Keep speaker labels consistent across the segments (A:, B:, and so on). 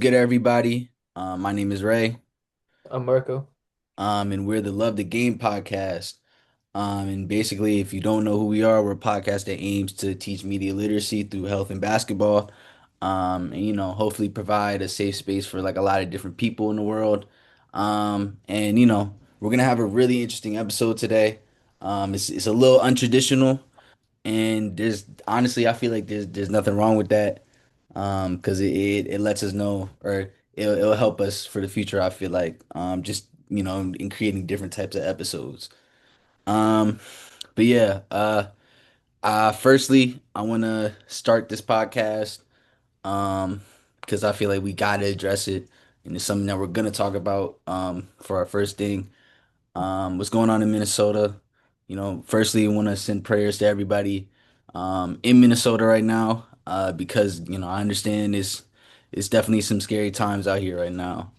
A: good, everybody? My name is Ray,
B: I'm Marco.
A: and we're the Love the Game podcast. And basically, if you don't know who we are, we're a podcast that aims to teach media literacy through health and basketball. And hopefully provide a safe space for like a lot of different people in the world. And we're gonna have a really interesting episode today. It's a little untraditional, and there's honestly, I feel like there's nothing wrong with that. Because it lets us know, or it'll help us for the future. I feel like just in creating different types of episodes. Um, but yeah, firstly, I want to start this podcast because I feel like we gotta address it, and it's something that we're gonna talk about for our first thing. What's going on in Minnesota? Firstly, I want to send prayers to everybody in Minnesota right now, because I understand it's definitely some scary times out here right now.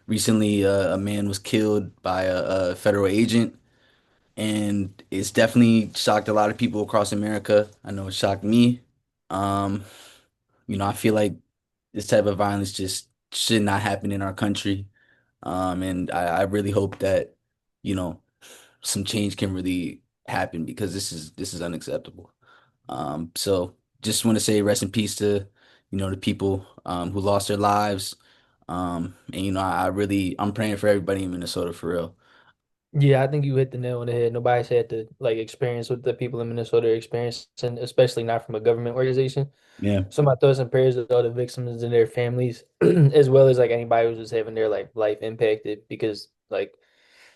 A: Recently, a man was killed by a federal agent, and it's definitely shocked a lot of people across America. I know it shocked me. Um, I feel like this type of violence just should not happen in our country. And I really hope that, you know, some change can really happen because this is unacceptable. So just want to say rest in peace to, the people who lost their lives. And I'm praying for everybody in Minnesota for real.
B: Yeah, I think you hit the nail on the head. Nobody's had to like experience what the people in Minnesota are experiencing, especially not from a government organization.
A: Yeah.
B: So my thoughts and prayers with all the victims and their families, as well as like anybody who's just having their like life impacted because like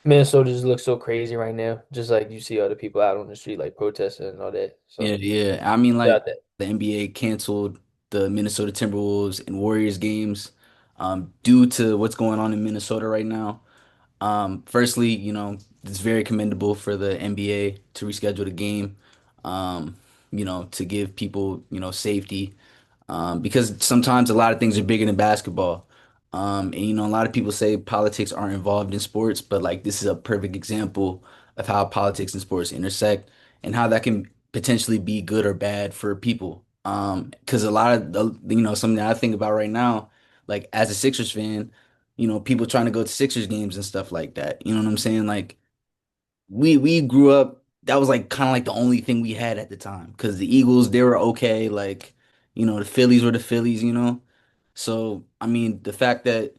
B: Minnesota just looks so crazy right now. Just like you see all the people out on the street like protesting and all that.
A: Yeah,
B: So
A: yeah. I mean, like
B: without that.
A: the NBA canceled the Minnesota Timberwolves and Warriors games due to what's going on in Minnesota right now. Firstly, it's very commendable for the NBA to reschedule the game, to give people, safety, because sometimes a lot of things are bigger than basketball. And a lot of people say politics aren't involved in sports, but like this is a perfect example of how politics and sports intersect and how that can potentially be good or bad for people. Because a lot of something that I think about right now, like as a Sixers fan, people trying to go to Sixers games and stuff like that. You know what I'm saying? Like we grew up, that was like kind of like the only thing we had at the time because the Eagles, they were okay, like the Phillies were the Phillies. So I mean, the fact that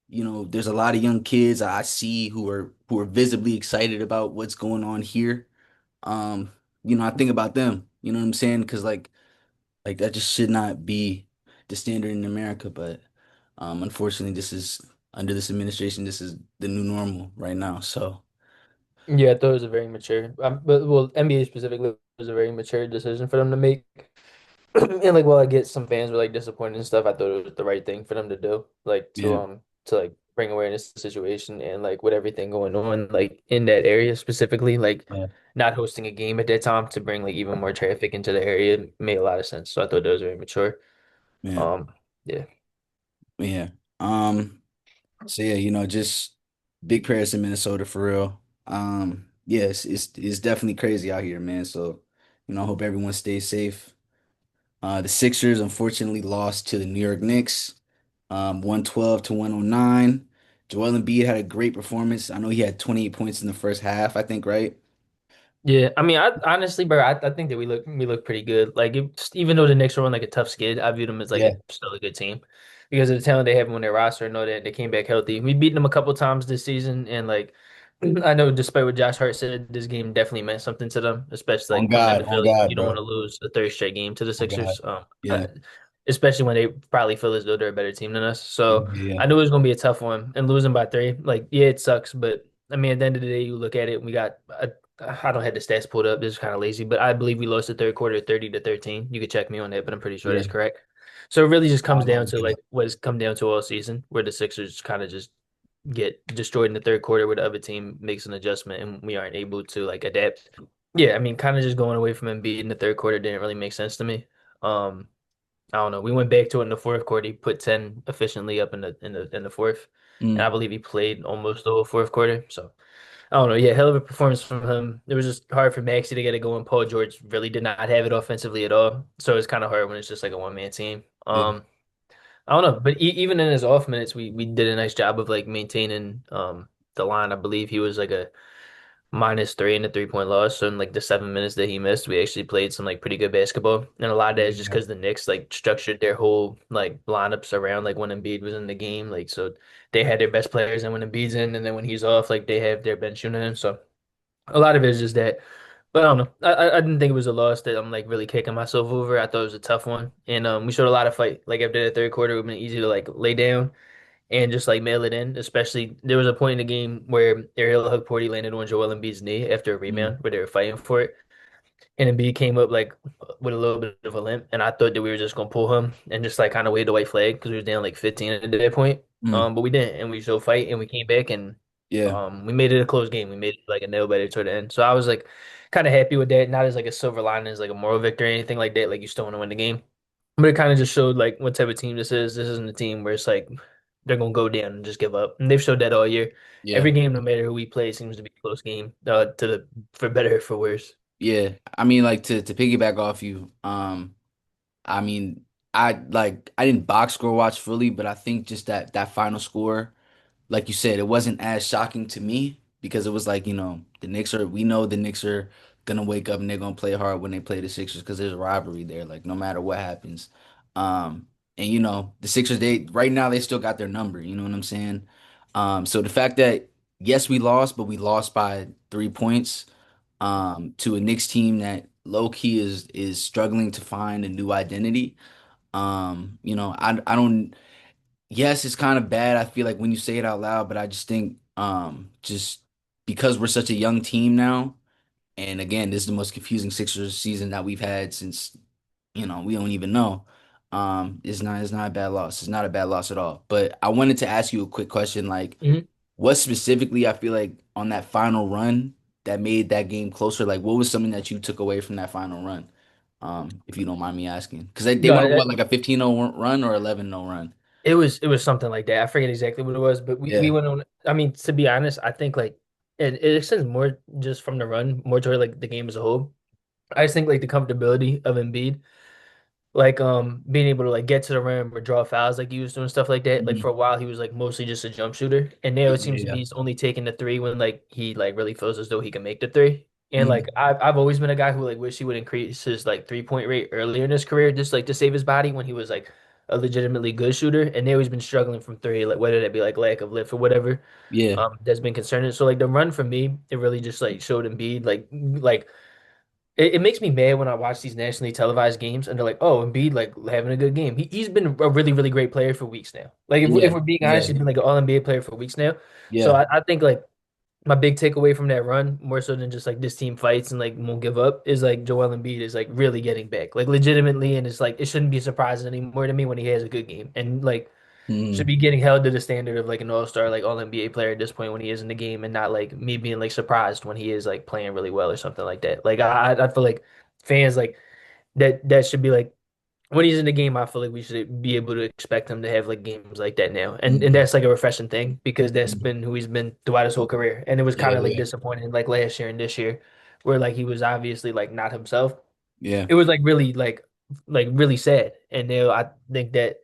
A: there's a lot of young kids I see who are visibly excited about what's going on here. um I think about them, you know what I'm saying? Because like that just should not be the standard in America, but unfortunately, this is under this administration, this is the new normal right now. So
B: Yeah, I thought it was a very mature, but well, NBA specifically was a very mature decision for them to make. And like, while I get some fans were like disappointed and stuff, I thought it was the right thing for them to do, like
A: yeah,
B: to like bring awareness to the situation and like with everything going on like in that area specifically, like
A: yeah,
B: not hosting a game at that time to bring like even more traffic into the area made a lot of sense. So I thought that was very mature.
A: yeah,
B: Um, yeah,
A: yeah. So yeah, just big prayers in Minnesota for real. Yeah, it's definitely crazy out here, man. So, I hope everyone stays safe. The Sixers unfortunately lost to the New York Knicks, 112 to 109. Joel Embiid had a great performance. I know he had 28 points in the first half, I think, right?
B: yeah. I mean, I honestly, bro, I think that we look pretty good. Like, even though the Knicks were on like a tough skid, I view them as like
A: Yeah,
B: still a good team because of the talent they have on their roster and know that they came back healthy. We beat them a couple times this season, and like I know, despite what Josh Hart said, this game definitely meant something to them, especially like coming into
A: on
B: Philly.
A: God,
B: You don't want
A: bro.
B: to lose a third straight game to the
A: On God.
B: Sixers,
A: Yeah,
B: especially when they probably feel as though they're a better team than us.
A: yeah,
B: So
A: yeah,
B: I knew it was going to be a tough one, and losing by three, like yeah, it sucks, but I mean, at the end of the day, you look at it, we got. I don't have the stats pulled up. This is kind of lazy, but I believe we lost the third quarter 30-13. You could check me on that, but I'm pretty sure
A: yeah.
B: that's correct. So it really just comes
A: I'm about
B: down
A: to
B: to
A: look it
B: like
A: up.
B: what it's come down to all season, where the Sixers kind of just get destroyed in the third quarter where the other team makes an adjustment and we aren't able to like adapt. Yeah, I mean, kind of just going away from Embiid in the third quarter didn't really make sense to me. Um, I don't know. We went back to it in the fourth quarter. He put 10 efficiently up in the fourth, and I
A: Mm,
B: believe he played almost the whole fourth quarter. So I don't know. Yeah, hell of a performance from him. It was just hard for Maxey to get it going. Paul George really did not have it offensively at all. So it's kind of hard when it's just like a one man team.
A: yeah,
B: I don't know, but even in his off minutes, we did a nice job of like maintaining the line. I believe he was like a -3 in the 3-point loss. So in like the 7 minutes that he missed, we actually played some like pretty good basketball. And a lot of that is just
A: Yeah.
B: because the Knicks like structured their whole like lineups around like when Embiid was in the game. Like so they had their best players and when Embiid's in and then when he's off, like they have their bench unit in. So a lot of it is just that. But I don't know. I didn't think it was a loss that I'm like really kicking myself over. I thought it was a tough one. And we showed a lot of fight. Like after the third quarter, it would have been easy to like lay down and just like mail it in. Especially there was a point in the game where Ariel Hugporty landed on Joel Embiid's knee after a
A: Mm.
B: rebound where they were fighting for it. And Embiid came up like with a little bit of a limp, and I thought that we were just gonna pull him and just like kind of wave the white flag because we was down like 15 at that point.
A: Mm.
B: But we didn't, and we still fight, and we came back, and
A: Yeah.
B: we made it a close game. We made it like a nail biter toward the end. So I was like kind of happy with that. Not as like a silver lining, as like a moral victory or anything like that. Like you still want to win the game, but it kind of just showed like what type of team this is. This isn't a team where it's like they're gonna go down and just give up, and they've showed that all year.
A: Yeah.
B: Every game, no matter who we play, seems to be a close game. To the for better or for worse.
A: Yeah. I mean, like to piggyback off you, I mean, I didn't box score watch fully, but I think just that final score, like you said, it wasn't as shocking to me because it was like, the Knicks are we know the Knicks are gonna wake up and they're gonna play hard when they play the Sixers because there's a rivalry there, like no matter what happens. And the Sixers, they right now they still got their number, you know what I'm saying? So the fact that yes, we lost, but we lost by 3 points, to a Knicks team that low key is struggling to find a new identity. I don't. Yes, it's kind of bad. I feel like when you say it out loud, but I just think just because we're such a young team now, and again, this is the most confusing Sixers season that we've had since we don't even know. It's not a bad loss. It's not a bad loss at all. But I wanted to ask you a quick question, like
B: Mhm.
A: what specifically I feel like on that final run that made that game closer? Like, what was something that you took away from that final run? If you don't mind me asking, because they went on
B: No,
A: what, like a 15-0 run or 11-0 run?
B: it was something like that. I forget exactly what it was, but we
A: Yeah.
B: went on. I mean, to be honest, I think like it extends more just from the run, more toward like the game as a whole. I just think like the comfortability of Embiid, like being able to like get to the rim or draw fouls like he was doing stuff like that. Like for
A: Mhm.
B: a while he was like mostly just a jump shooter. And now it seems to be
A: Yeah.
B: he's only taking the three when like he like really feels as though he can make the three. And like
A: Mhm.
B: I've always been a guy who like wish he would increase his like 3-point rate earlier in his career just like to save his body when he was like a legitimately good shooter. And now he's been struggling from three, like whether that be like lack of lift or whatever,
A: Yeah.
B: that's been concerning. So like the run for me, it really just like showed Embiid like it makes me mad when I watch these nationally televised games and they're like, oh, Embiid like having a good game. He's been a really, really great player for weeks now. Like if
A: Yeah.
B: we're being honest, he's
A: Yeah.
B: been like an all NBA player for weeks now. So
A: Yeah.
B: I think like my big takeaway from that run, more so than just like this team fights and like won't give up, is like Joel Embiid is like really getting back, like legitimately, and it's like it shouldn't be surprising anymore to me when he has a good game and like should
A: Mhm.
B: be getting held to the standard of like an all-star, like all NBA player at this point when he is in the game, and not like me being like surprised when he is like playing really well or something like that. Like I feel like fans like that should be like when he's in the game. I feel like we should be able to expect him to have like games like that now, and
A: Mhm.
B: that's like a refreshing thing because that's
A: Mhm.
B: been who he's been throughout his whole career, and it was
A: Yeah.
B: kind of like
A: Yeah.
B: disappointing like last year and this year, where like he was obviously like not himself.
A: Yeah.
B: It was like really like really sad, and now I think that.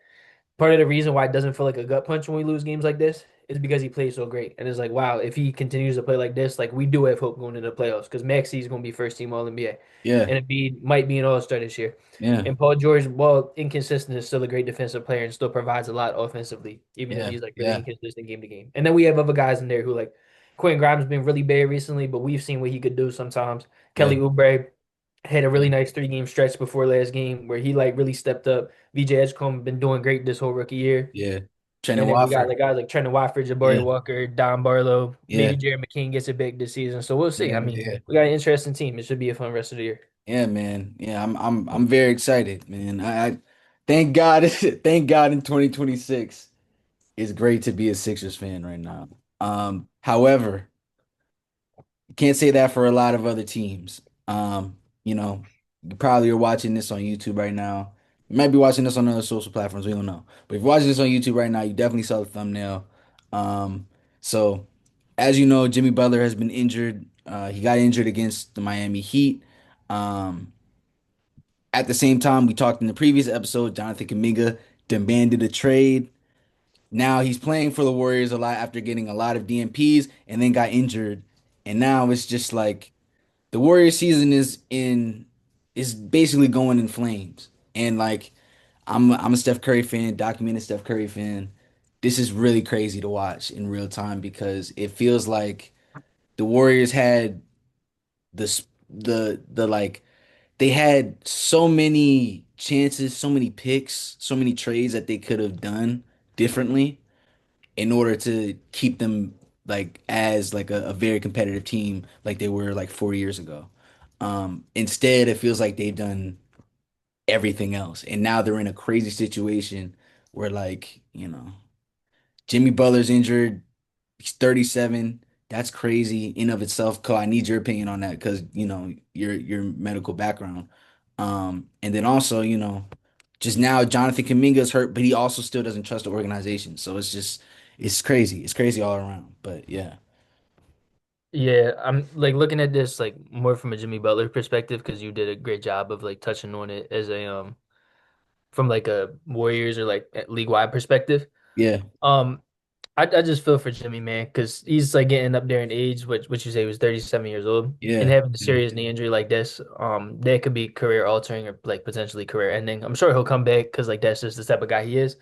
B: Part of the reason why it doesn't feel like a gut punch when we lose games like this is because he plays so great. And it's like, wow, if he continues to play like this, like we do have hope going into the playoffs because Maxey is going to be first team All NBA.
A: Yeah.
B: And Embiid might be an All Star this year.
A: Yeah.
B: And Paul George, while inconsistent, is still a great defensive player and still provides a lot offensively, even if
A: Yeah.
B: he's like really
A: Yeah.
B: inconsistent game to game. And then we have other guys in there who like Quentin Grimes has been really bad recently, but we've seen what he could do sometimes.
A: Yeah.
B: Kelly Oubre had a
A: Yeah.
B: really nice 3 game stretch before last game where he like really stepped up. VJ Edgecombe been doing great this whole rookie year.
A: Yeah. Trending
B: And then we got
A: Watford.
B: like guys like Trendon Watford, Jabari
A: Yeah.
B: Walker, Don Barlow.
A: Yeah.
B: Maybe Jared McKean gets it big this season. So we'll see.
A: Yeah.
B: I mean,
A: Yeah.
B: we got an interesting team. It should be a fun rest of the year.
A: Yeah, man. Yeah, I'm very excited, man. I thank God thank God in 2026 it's great to be a Sixers fan right now. However, you can't say that for a lot of other teams. You probably are watching this on YouTube right now. You might be watching this on other social platforms, we don't know. But if you're watching this on YouTube right now, you definitely saw the thumbnail. So as you know, Jimmy Butler has been injured. He got injured against the Miami Heat. Um, At the same time, we talked in the previous episode, Jonathan Kuminga demanded a trade. Now he's playing for the Warriors a lot after getting a lot of DNPs and then got injured. And now it's just like the Warriors season is basically going in flames. And like I'm a Steph Curry fan, documented Steph Curry fan. This is really crazy to watch in real time because it feels like the Warriors had the like they had so many chances, so many picks, so many trades that they could have done differently in order to keep them like as like a very competitive team like they were like 4 years ago. Instead, it feels like they've done everything else, and now they're in a crazy situation where like Jimmy Butler's injured. He's 37. That's crazy in of itself. Cole, I need your opinion on that because your medical background. And then also, just now Jonathan Kuminga's hurt, but he also still doesn't trust the organization. So it's crazy. It's crazy all around. But yeah.
B: Yeah, I'm like looking at this like more from a Jimmy Butler perspective because you did a great job of like touching on it as a from like a Warriors or like league wide perspective.
A: Yeah.
B: Um, I just feel for Jimmy, man, because he's like getting up there in age, which you say he was 37 years old, and
A: Yeah.
B: having a
A: Yeah.
B: serious knee injury like this, that could be career altering or like potentially career ending. I'm sure he'll come back because like that's just the type of guy he is.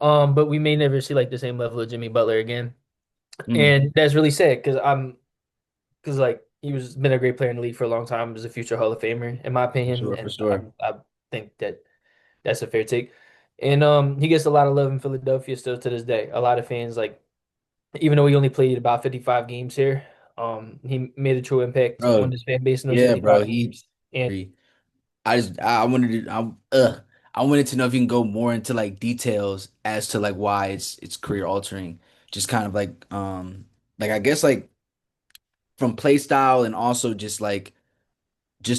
B: But we may never see like the same level of Jimmy Butler again,
A: Mm,
B: and that's really sad because like he was been a great player in the league for a long time, was a future Hall of Famer in my
A: for
B: opinion,
A: sure, for
B: and
A: sure.
B: I think that that's a fair take. And he gets a lot of love in Philadelphia still to this day. A lot of fans like even though he only played about 55 games here, he made a true impact on
A: Bro,
B: his fan base in those
A: yeah, bro.
B: 55
A: He
B: games. And
A: I wanted to know if you can go more into like details as to like why it's career altering. Just kind of like I guess like from play style and also just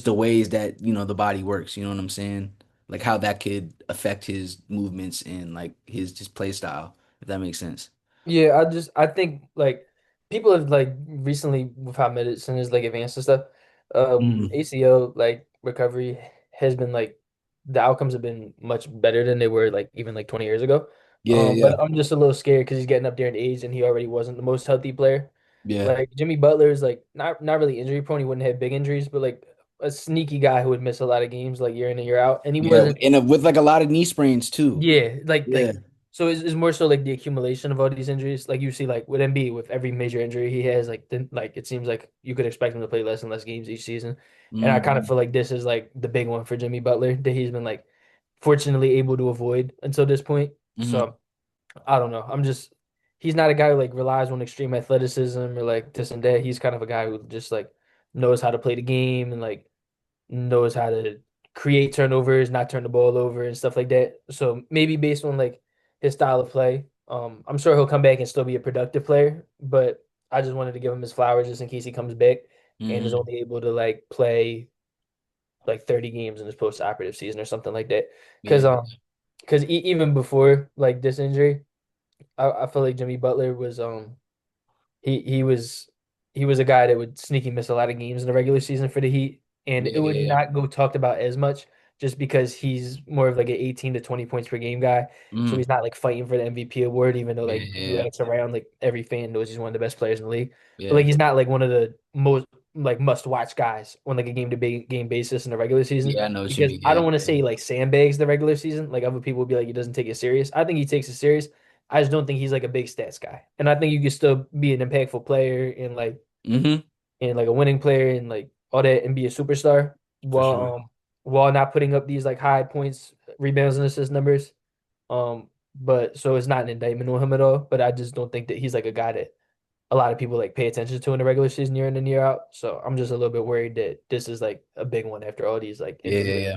A: the ways that the body works, you know what I'm saying? Like how that could affect his movements and like his play style, if that makes sense.
B: yeah, I think like people have like recently with how medicine is like advanced and stuff,
A: Mm.
B: ACL like recovery has been like the outcomes have been much better than they were like even like 20 years ago.
A: Yeah, yeah,
B: But I'm just a little scared because he's getting up there in age and he already wasn't the most healthy player.
A: yeah.
B: Like Jimmy Butler is like not really injury prone. He wouldn't have big injuries, but like a sneaky guy who would miss a lot of games like year in and year out. And he
A: Yeah,
B: wasn't
A: and with like a lot of knee sprains too.
B: yeah,
A: Yeah.
B: so it's more so like the accumulation of all these injuries. Like you see like with MB with every major injury he has, like it seems like you could expect him to play less and less games each season. And I kind of
A: Hmm.
B: feel like this is like the big one for Jimmy Butler that he's been like fortunately able to avoid until this point.
A: Hmm.
B: So I don't know. He's not a guy who like relies on extreme athleticism or like this and that. He's kind of a guy who just like knows how to play the game and like knows how to create turnovers, not turn the ball over and stuff like that. So maybe based on like his style of play, I'm sure he'll come back and still be a productive player. But I just wanted to give him his flowers just in case he comes back and is
A: Hmm.
B: only able to like play like 30 games in his post-operative season or something like that. Because
A: Yeah.
B: even before like this injury, I feel like Jimmy Butler was he he was he was a guy that would sneaky miss a lot of games in the regular season for the Heat, and
A: Yeah,
B: it would
A: yeah, yeah.
B: not go talked about as much just because he's more of like an 18 to 20 points per game guy. So
A: Mm.
B: he's not like fighting for the MVP award, even though
A: Yeah,
B: like
A: yeah,
B: you
A: yeah.
B: ask around, like every fan knows he's one of the best players in the league. But like
A: Yeah.
B: he's not like one of the most like must watch guys on like a game basis in the regular season.
A: Yeah, I know what you
B: Because
A: mean.
B: I
A: Yeah,
B: don't want to
A: yeah.
B: say like sandbags the regular season. Like other people would be like he doesn't take it serious. I think he takes it serious. I just don't think he's like a big stats guy. And I think you can still be an impactful player
A: Hmm.
B: and like a winning player and like all that and be a superstar
A: For sure.
B: while not putting up these like high points, rebounds and assist numbers. But so it's not an indictment on him at all. But I just don't think that he's like a guy that a lot of people like pay attention to in the regular season year in and year out. So I'm just a little bit worried that this is like a big one after all these like
A: Yeah, yeah,
B: injuries.
A: yeah.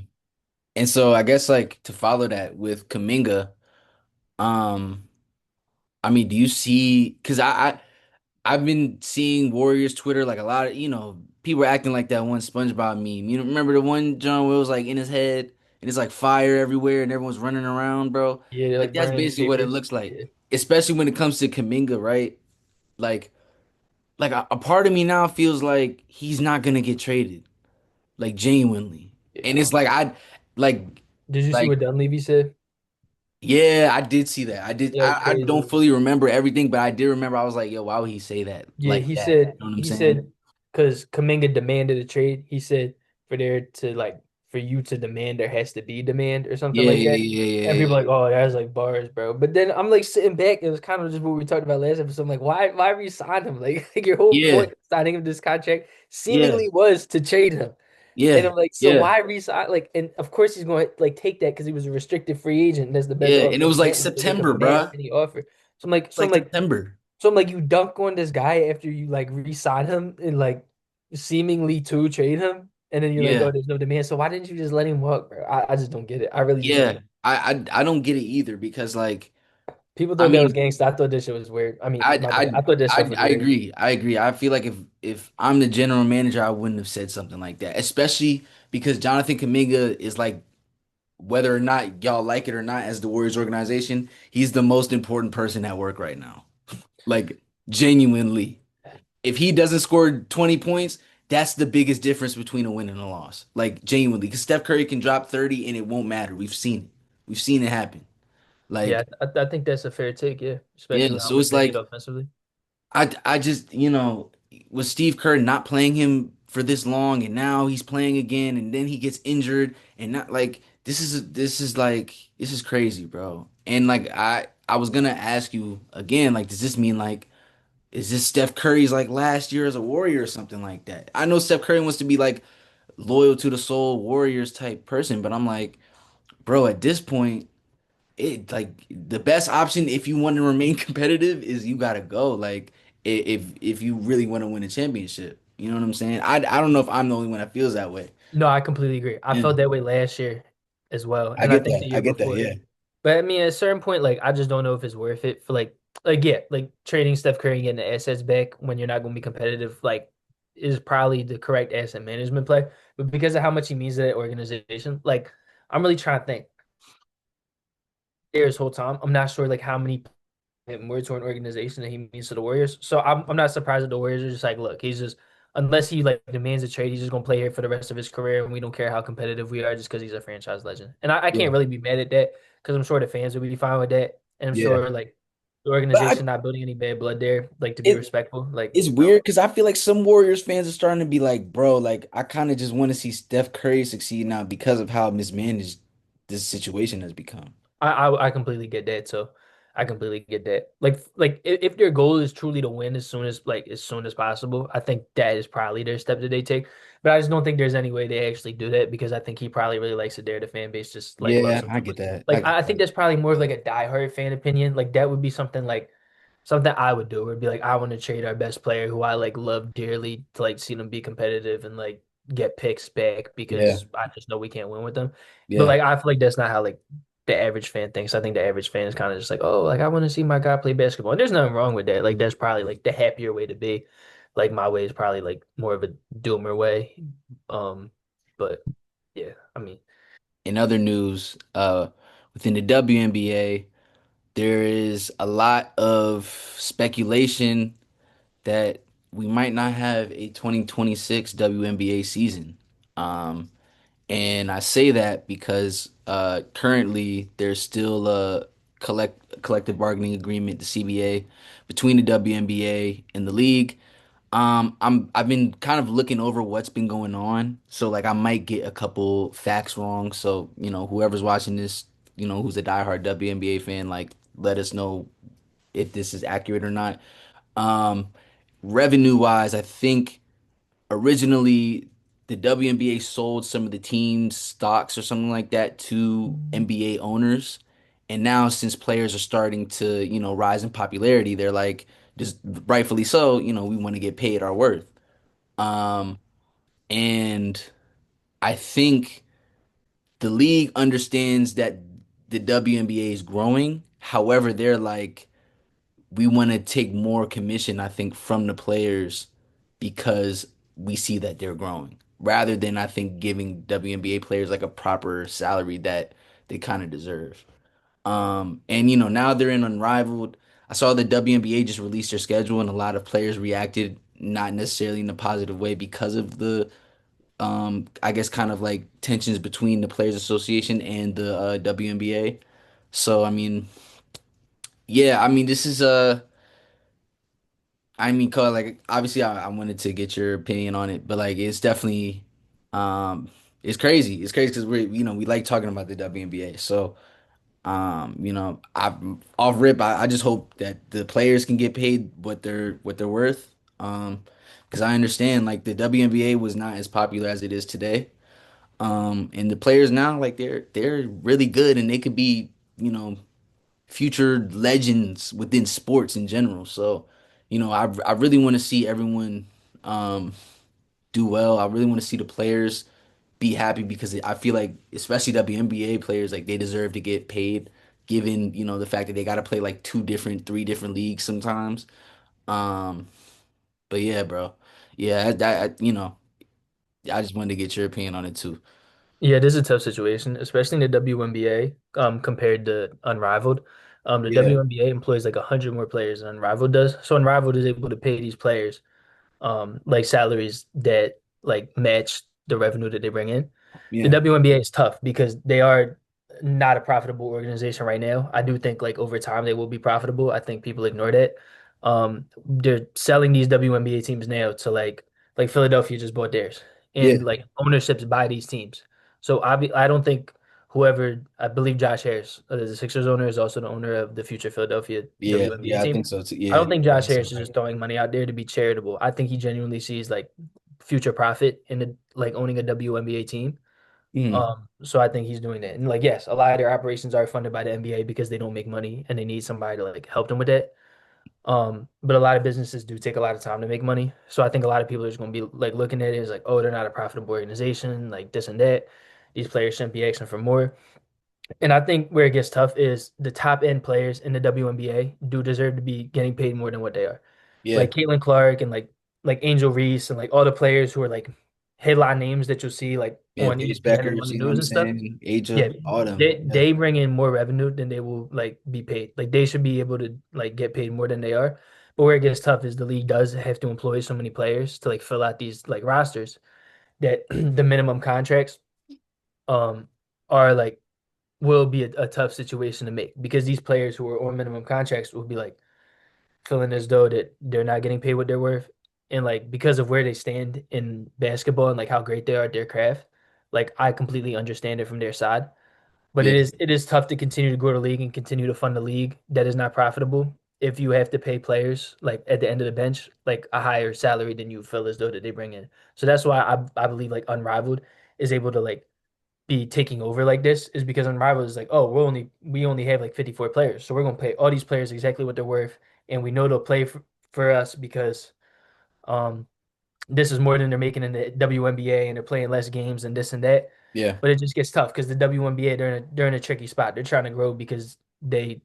A: And so I guess like to follow that with Kaminga, um, I mean, do you see? Because I've been seeing Warriors Twitter like a lot of people are acting like that one SpongeBob meme. You know, remember the one John Will was like in his head and it's like fire everywhere and everyone's running around, bro.
B: Yeah, they're
A: Like
B: like
A: that's
B: burning
A: basically what it
B: newspapers.
A: looks like,
B: Yeah,
A: especially when it comes to Kaminga, right? Like a part of me now feels like he's not gonna get traded, like genuinely.
B: yeah.
A: And it's like I like
B: Did you see
A: like
B: what Dunleavy said?
A: Yeah, I did see that. I did.
B: Yeah,
A: I don't
B: crazy.
A: fully remember everything, but I did remember. I was like, yo, why would he say that
B: Yeah,
A: like that? You know what I'm
B: he
A: saying?
B: said because Kaminga demanded a trade. He said for there to like for you to demand, there has to be demand or something
A: Yeah,
B: like
A: yeah,
B: that.
A: yeah,
B: And
A: yeah,
B: people
A: yeah.
B: are like, oh, that's like bars, bro. But then I'm like sitting back. It was kind of just what we talked about last episode. I'm like, why re-sign him? Like your whole
A: Yeah,
B: point of signing him this contract
A: yeah,
B: seemingly was to trade him. And
A: yeah,
B: I'm like, so
A: yeah,
B: why resign? Like, and of course he's going to like take that because he was a restricted free agent. And that's the best
A: yeah.
B: offer
A: And it
B: he
A: was
B: can
A: like
B: get until they
A: September,
B: can match
A: bruh.
B: any offer.
A: It's like September.
B: So I'm like, you dunk on this guy after you like re-sign him and like seemingly to trade him, and then you're like, oh,
A: Yeah,
B: there's no demand. So why didn't you just let him walk, bro? I just don't get it. I really just don't.
A: yeah. I don't get it either because like
B: People
A: I
B: thought that was
A: mean
B: gangsta. I thought this shit was weird. I mean,
A: I
B: my bad.
A: I
B: I thought that stuff was
A: I
B: weird.
A: agree. I agree. I feel like if I'm the general manager, I wouldn't have said something like that, especially because Jonathan Kaminga is like whether or not y'all like it or not, as the Warriors organization, he's the most important person at work right now. Like, genuinely. If he doesn't score 20 points, that's the biggest difference between a win and a loss. Like, genuinely. Because Steph Curry can drop 30 and it won't matter. We've seen it. We've seen it happen.
B: Yeah,
A: Like,
B: I think that's a fair take. Yeah,
A: yeah.
B: especially with how
A: So
B: much
A: it's
B: they need
A: like,
B: offensively.
A: I just, with Steve Kerr not playing him for this long and now he's playing again and then he gets injured and not like this is crazy, bro. And like I was gonna ask you again, like, does this mean like is this Steph Curry's like last year as a Warrior or something like that? I know Steph Curry wants to be like loyal to the soul Warriors type person, but I'm like, bro, at this point it like the best option if you want to remain competitive is you gotta go. Like if you really want to win a championship, you know what I'm saying? I don't know if I'm the only one that feels that way.
B: No, I completely agree. I
A: Yeah,
B: felt that way last year as well,
A: I
B: and I
A: get
B: think the
A: that. I
B: year
A: get that.
B: before.
A: Yeah,
B: But I mean, at a certain point, like I just don't know if it's worth it for like yeah, like trading Steph Curry and getting the assets back when you're not going to be competitive, like is probably the correct asset management play. But because of how much he means to that organization, like I'm really trying to think there this whole time. I'm not sure like how many more to an organization that he means to the Warriors. So I'm not surprised that the Warriors are just like, look, he's just unless he like demands a trade, he's just gonna play here for the rest of his career, and we don't care how competitive we are just because he's a franchise legend. And I
A: yeah,
B: can't really be mad at that because I'm sure the fans will be fine with that, and I'm
A: yeah.
B: sure like the
A: But
B: organization not building any bad blood there, like to be
A: it
B: respectful. Like
A: it's
B: I don't
A: weird because I feel like some Warriors fans are starting to be like, bro, like I kind of just want to see Steph Curry succeed now because of how mismanaged this situation has become.
B: I completely get that. So I completely get that. Like if their goal is truly to win as soon as possible, I think that is probably their step that they take. But I just don't think there's any way they actually do that because I think he probably really likes it there. The fan base just like loves
A: Yeah,
B: him
A: I
B: too
A: get
B: much.
A: that. I
B: Like
A: get
B: I think
A: that.
B: that's probably more of like a diehard fan opinion. Like that would be something like something I would do. Would be like I want to trade our best player who I like love dearly to like see them be competitive and like get picks back
A: Yeah,
B: because I just know we can't win with them. But
A: yeah.
B: like I feel like that's not how like the average fan thinks. I think the average fan is kind of just like, oh, like I want to see my guy play basketball. And there's nothing wrong with that. Like that's probably like the happier way to be. Like my way is probably like more of a doomer way. Um, but yeah, I mean,
A: In other news, within the WNBA, there is a lot of speculation that we might not have a 2026 WNBA season. Um, and I say that because currently there's still a collective bargaining agreement, the CBA, between the WNBA and the league. I've been kind of looking over what's been going on, so like I might get a couple facts wrong. So whoever's watching this, who's a diehard WNBA fan, like let us know if this is accurate or not. Um, Revenue wise, I think originally the WNBA sold some of the team's stocks or something like that to NBA owners. And now since players are starting to, rise in popularity, they're like, just rightfully so, we want to get paid our worth. Um, and I think the league understands that the WNBA is growing. However, they're like, we want to take more commission, I think, from the players because we see that they're growing rather than I think giving WNBA players like a proper salary that they kind of deserve. And now they're in Unrivaled. I saw the WNBA just released their schedule and a lot of players reacted not necessarily in a positive way because of the I guess kind of like tensions between the Players Association and the WNBA. So I mean, yeah, I mean this is I mean, cause like obviously I wanted to get your opinion on it, but like it's definitely um it's crazy. It's crazy because we like talking about the WNBA. So I off rip I just hope that the players can get paid what they're worth. Because I understand like the WNBA was not as popular as it is today. And the players now like they're really good and they could be, you know, future legends within sports in general. So, I really want to see everyone um do well. I really want to see the players be happy because I feel like especially WNBA players like they deserve to get paid given, the fact that they got to play like two different, three different leagues sometimes. Um but yeah, bro. Yeah, I just wanted to get your opinion on it too.
B: Yeah, this is a tough situation, especially in the WNBA, compared to Unrivaled. The
A: Yeah.
B: WNBA employs like 100 more players than Unrivaled does. So Unrivaled is able to pay these players like salaries that like match the revenue that they bring in. The
A: Yeah.
B: WNBA is tough because they are not a profitable organization right now. I do think like over time they will be profitable. I think people ignore that. They're selling these WNBA teams now to like Philadelphia just bought theirs, and
A: Yeah.
B: like ownerships by these teams. So I don't think whoever I believe Josh Harris, the Sixers owner, is also the owner of the future Philadelphia
A: Yeah.
B: WNBA
A: Yeah, I
B: team.
A: think so too.
B: I
A: Yeah.
B: don't think Josh Harris is just throwing money out there to be charitable. I think he genuinely sees like future profit in the, like owning a WNBA team.
A: Mhm.
B: So I think he's doing that. And like, yes, a lot of their operations are funded by the NBA because they don't make money and they need somebody to like help them with that. But a lot of businesses do take a lot of time to make money. So I think a lot of people are just going to be like looking at it as like, oh, they're not a profitable organization, like this and that. These players shouldn't be asking for more. And I think where it gets tough is the top end players in the WNBA do deserve to be getting paid more than what they are.
A: Yeah.
B: Like Caitlin Clark and like Angel Reese and like all the players who are like headline names that you'll see like
A: Yeah,
B: on
A: Paige
B: ESPN and on
A: Beckers,
B: the
A: you know what
B: news
A: I'm
B: and stuff.
A: saying? Aja,
B: Yeah,
A: all them. Yeah.
B: they bring in more revenue than they will like be paid. Like they should be able to like get paid more than they are. But where it gets tough is the league does have to employ so many players to like fill out these like rosters that the minimum contracts um are like will be a tough situation to make because these players who are on minimum contracts will be like feeling as though that they're not getting paid what they're worth. And like because of where they stand in basketball and like how great they are at their craft, like I completely understand it from their side. But
A: Yeah.
B: it is tough to continue to grow the league and continue to fund the league that is not profitable if you have to pay players like at the end of the bench like a higher salary than you feel as though that they bring in. So that's why I believe like Unrivaled is able to like be taking over like this is because Unrivaled is like, oh, we only have like 54 players. So we're gonna pay all these players exactly what they're worth, and we know they'll play for us because um this is more than they're making in the WNBA and they're playing less games and this and that.
A: Yeah.
B: But it just gets tough because the WNBA they're in a tricky spot. They're trying to grow because they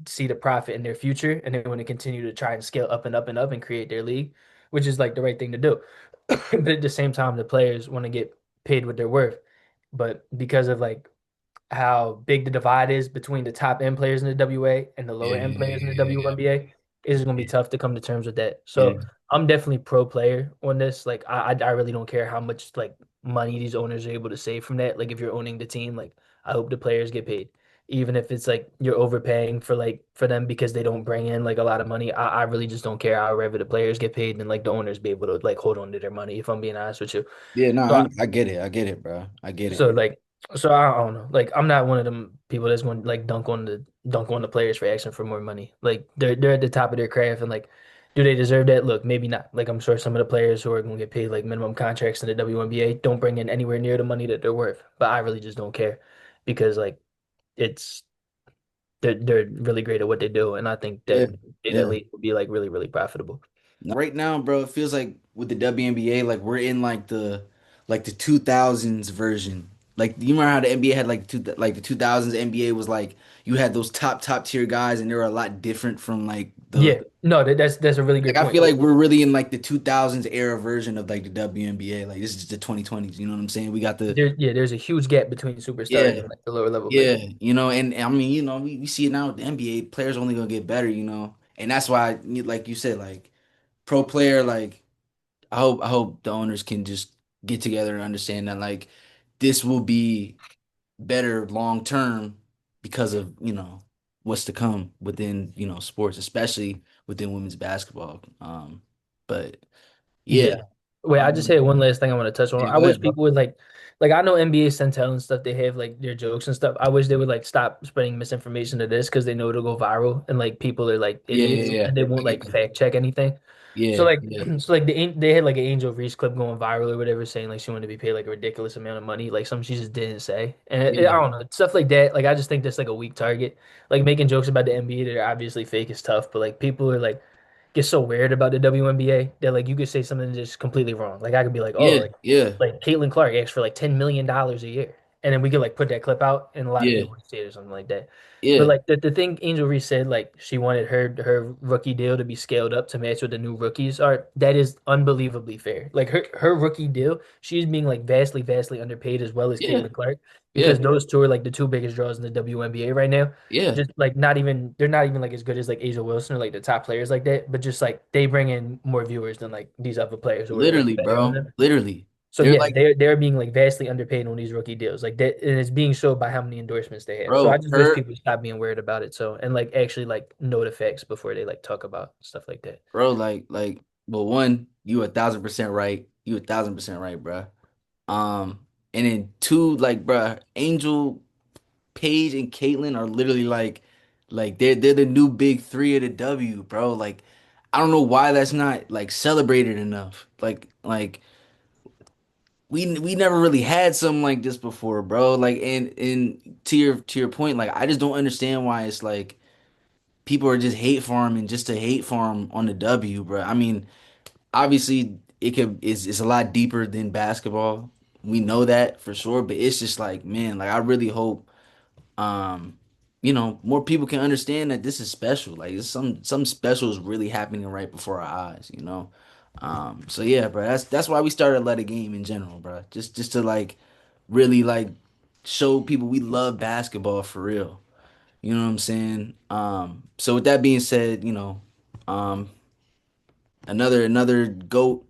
B: see the profit in their future and they want to continue to try and scale up and up and up and create their league, which is like the right thing to do. But at the same time, the players want to get paid what they're worth. But because of like how big the divide is between the top end players in the WA and the lower end players in the
A: Yeah.
B: WNBA, it's going to be tough to come to terms with that.
A: Yeah.
B: So I'm definitely pro player on this. Like I really don't care how much like money these owners are able to save from that. Like if you're owning the team, like I hope the players get paid. Even if it's like you're overpaying for like for them because they don't bring in like a lot of money. I really just don't care however the players get paid and like the owners be able to like hold on to their money if I'm being honest with you.
A: Yeah, no,
B: So
A: I get it. I get it, bro. I get it.
B: so like, so I don't know. Like, I'm not one of them people that's going to like dunk on the players for asking for more money. Like, they're at the top of their craft, and like, do they deserve that? Look, maybe not. Like, I'm sure some of the players who are going to get paid like minimum contracts in the WNBA don't bring in anywhere near the money that they're worth. But I really just don't care because like, it's they're really great at what they do, and I think
A: Yeah.
B: that that
A: Yeah.
B: league will be like really really profitable.
A: Right now, bro, it feels like with the WNBA, like we're in like the 2000s version. Like you remember how the NBA had like the 2000s NBA was like you had those top tier guys and they were a lot different from like the
B: Yeah, no, that's a really
A: like
B: great
A: I
B: point.
A: feel
B: Like,
A: like we're really in like the 2000s era version of like the WNBA. Like this is the 2020s, you know what I'm saying? We got the
B: there's a huge gap between superstars
A: yeah.
B: and like the lower level
A: Yeah,
B: players.
A: and I mean, we see it now with the NBA. Players only gonna get better, and that's why, like you said, like pro player, like I hope the owners can just get together and understand that like this will be better long term because of, what's to come within, sports, especially within women's basketball. But yeah.
B: Yeah. Wait, I just
A: Um,
B: had one last thing I want to touch on.
A: yeah,
B: I
A: go
B: wish
A: ahead, bro.
B: people would like I know NBA Centel and stuff, they have like their jokes and stuff. I wish they would like stop spreading misinformation to this because they know it'll go viral and like people are like
A: Yeah, yeah,
B: idiots
A: yeah.
B: and they
A: I
B: won't
A: get
B: like
A: you.
B: fact check anything. So
A: Yeah,
B: like
A: yeah,
B: so like they had like an Angel Reese clip going viral or whatever saying like she wanted to be paid like a ridiculous amount of money, like something she just didn't say. And I
A: yeah,
B: don't know, stuff like that. Like I just think that's like a weak target. Like making jokes about the NBA that are obviously fake is tough, but like people are like get so weird about the WNBA that like you could say something just completely wrong. Like I could be like, oh,
A: yeah, yeah,
B: like Caitlin Clark asks for like $10 million a year, and then we could like put that clip out, and a lot of
A: yeah,
B: people would see it or something like that. But
A: yeah,
B: like the thing Angel Reese said, like she wanted her rookie deal to be scaled up to match what the new rookies are. That is unbelievably fair. Like her rookie deal, she's being like vastly underpaid as well as
A: yeah,
B: Caitlin Clark
A: yeah,
B: because those two are like the two biggest draws in the WNBA right now.
A: yeah.
B: Just like not even they're not even like as good as like Asia Wilson or like the top players like that, but just like they bring in more viewers than like these other players who are like
A: Literally,
B: better than
A: bro.
B: them.
A: Literally.
B: So
A: They're
B: yeah,
A: like,
B: they're being like vastly underpaid on these rookie deals, like that, and it's being showed by how many endorsements they have. So I
A: bro,
B: just wish
A: her,
B: people stop being weird about it. So and like actually like know the facts before they like talk about stuff like that.
A: bro, but one, you 1,000% right. You 1,000% right, bro. And then two, like, bro, Angel, Paige, and Caitlyn are literally like they're the new big three of the W, bro. Like, I don't know why that's not like celebrated enough. Like we never really had something like this before, bro. Like, and to your point, like, I just don't understand why it's like people are just hate farming just to hate farm on the W, bro. I mean, obviously it's a lot deeper than basketball. We know that for sure, but it's just like, man, like I really hope um more people can understand that this is special. Like it's some special is really happening right before our eyes. So yeah, bro, that's why we started Let It Game in general, bro. Just to like really like show people we love basketball for real. You know what I'm saying? So with that being said, um, another GOAT.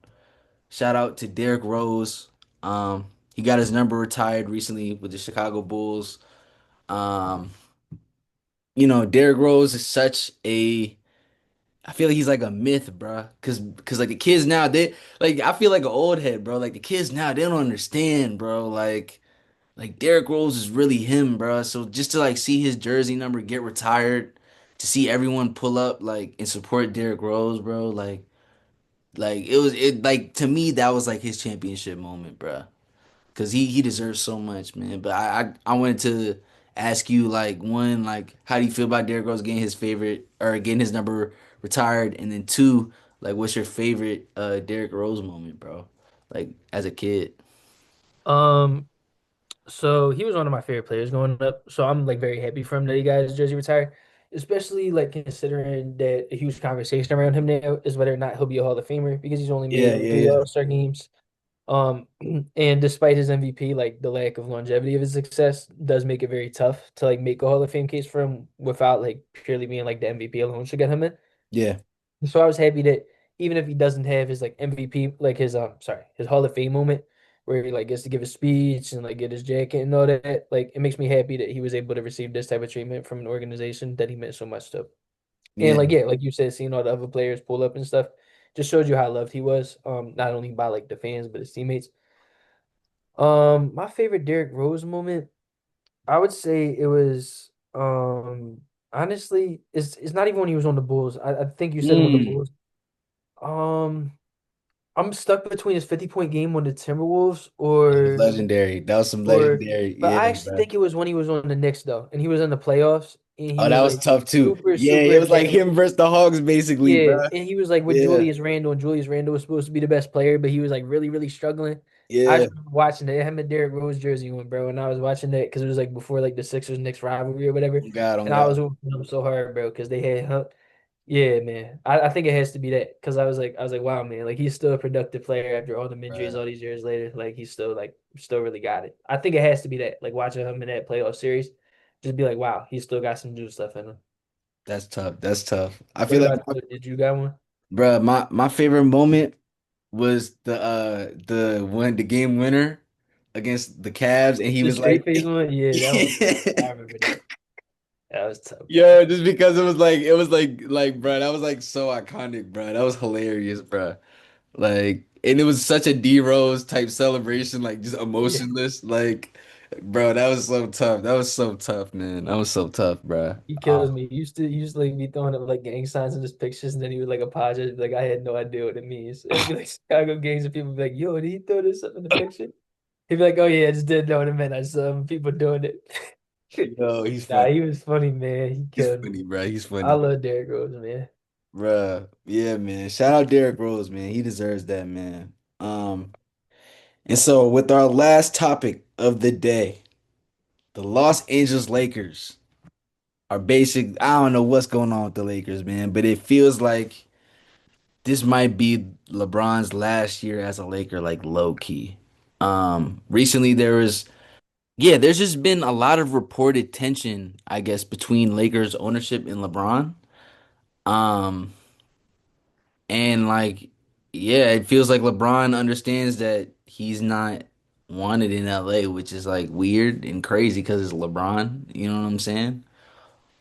A: Shout out to Derrick Rose. He got his number retired recently with the Chicago Bulls. Um, Derrick Rose is such a I feel like he's like a myth, bro. Cause like the kids now, they like I feel like an old head, bro. Like the kids now, they don't understand, bro. Like Derrick Rose is really him, bro. So just to like see his jersey number get retired, to see everyone pull up like and support Derrick Rose, bro. Like it like to me that was like his championship moment, bro. Cause he deserves so much, man. But I wanted to ask you like one, like how do you feel about Derrick Rose getting his favorite or getting his number retired, and then two, like what's your favorite Derrick Rose moment, bro? Like as a kid.
B: Um, so he was one of my favorite players growing up. So I'm like very happy for him that he got his jersey retired, especially like considering that a huge conversation around him now is whether or not he'll be a Hall of Famer because he's only
A: Yeah,
B: made
A: yeah,
B: three
A: yeah.
B: All-Star games. And despite his MVP, like the lack of longevity of his success does make it very tough to like make a Hall of Fame case for him without like purely being like the MVP alone should get him in.
A: Yeah.
B: So I was happy that even if he doesn't have his like MVP, like his sorry, his Hall of Fame moment where he like gets to give a speech and like get his jacket and all that, like it makes me happy that he was able to receive this type of treatment from an organization that he meant so much to. And
A: Yeah.
B: like yeah, like you said, seeing all the other players pull up and stuff just showed you how loved he was, not only by like the fans but his teammates. My favorite Derrick Rose moment, I would say it was honestly, it's not even when he was on the Bulls. I think you said him on the
A: Mm.
B: Bulls. Um, I'm stuck between his 50-point game on the Timberwolves
A: That was legendary. That was some legendary.
B: but I
A: Yeah,
B: actually
A: bro.
B: think it was when he was on the Knicks though, and he was in the playoffs and he
A: Oh,
B: was
A: that was
B: like
A: tough too. Yeah,
B: super
A: it was like
B: impactful.
A: him versus the Hogs, basically, bro.
B: Yeah, and he was like with
A: Yeah,
B: Julius Randle, and Julius Randle was supposed to be the best player, but he was like really struggling. I
A: yeah.
B: just remember watching it. It had my Derrick Rose jersey on, bro, and I was watching that because it was like before like the Sixers Knicks rivalry or whatever,
A: On God, on
B: and I was
A: God,
B: rooting them so hard, bro, because they had yeah, man. I think it has to be that because I was like, wow, man, like he's still a productive player after all the injuries
A: bro.
B: all these years later. Like he's still really got it. I think it has to be that. Like watching him in that playoff series, just be like, wow, he's still got some juice left in him.
A: That's tough. That's tough. I
B: What
A: feel like,
B: about you? Did you got one?
A: bro, my favorite moment was the when the game winner against the Cavs, and he
B: The
A: was like,
B: straight face one? Yeah, that one was crazy. I remember that. That was tough, bro.
A: Yeah, just because it was like, bro, that was like so iconic, bro. That was hilarious, bro. Like, and it was such a D Rose type celebration, like just
B: Yeah.
A: emotionless. Like, bro, that was so tough. That was so tough, man. That was so tough, bro.
B: He kills me. He used to like be throwing up like gang signs in his pictures, and then he would like apologize, like I had no idea what it means. It'd be like Chicago gangs, and people be like, "Yo, did he throw this up in the picture?" He'd be like, "Oh yeah, I just didn't know what it meant. I saw some people doing it."
A: Yo, he's
B: Nah,
A: funny.
B: he was funny, man. He
A: He's
B: killed me.
A: funny, bro. He's
B: I
A: funny,
B: love Derrick Rose, man.
A: bro. Yeah, man. Shout out Derrick Rose, man. He deserves that, man. Um, and so with our last topic of the day, the Los Angeles Lakers are basic. I don't know what's going on with the Lakers, man, but it feels like this might be LeBron's last year as a Laker, like low key. Recently there's just been a lot of reported tension, I guess, between Lakers ownership and LeBron. Um, and like, yeah, it feels like LeBron understands that he's not wanted in LA, which is like weird and crazy because it's LeBron. You know what I'm saying?